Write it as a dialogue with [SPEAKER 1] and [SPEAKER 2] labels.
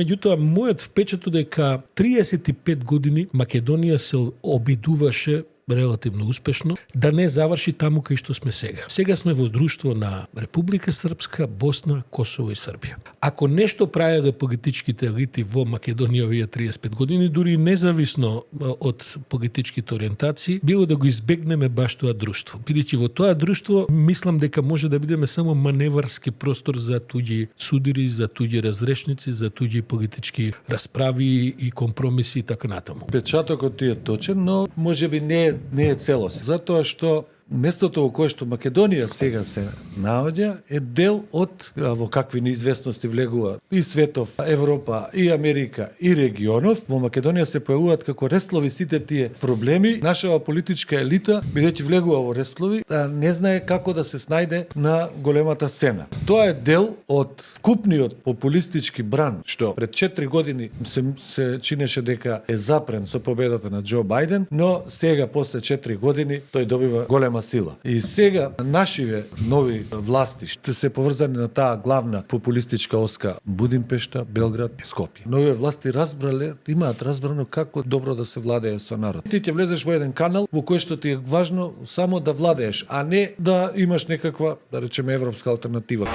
[SPEAKER 1] Меѓутоа, мојот впечаток дека 35 години Македонија се обидуваше релативно успешно да не заврши таму кај што сме сега. Сега сме во друштво на Република Српска, Босна, Косово и Србија. Ако нешто правеле политичките елити во Македонија овие 35 години, дури независно од политичките ориентации, било да го избегнеме баш тоа друштво. Бидејќи во тоа друштво, мислам дека може да бидеме само маневарски простор за туѓи судири, за туѓи разрешници, за туѓи политички расправи и компромиси и така натаму.
[SPEAKER 2] Печатокот ти е точен, но можеби не е целост. Затоа што местото во кое што Македонија сега се наоѓа е дел од во какви неизвестности влегува и светов, Европа, и Америка, и регионов. Во Македонија се појавуваат како реслови сите тие проблеми. Нашава политичка елита, бидејќи влегува во реслови, не знае како да се снајде на големата сцена. Тоа е дел од купниот популистички бран, што пред 4 години се чинеше дека е запрен со победата на Џо Бајден, но сега, после 4 години, тој добива голема сила. И сега нашиве нови власти ще се поврзани на таа главна популистичка оска Будимпешта, Белград, Скопје. Нови власти имаат разбрано како добро да се владее со народ. Ти ќе влезеш во еден канал во кој што ти е важно само да владееш, а не да имаш некаква, да речеме, европска алтернатива.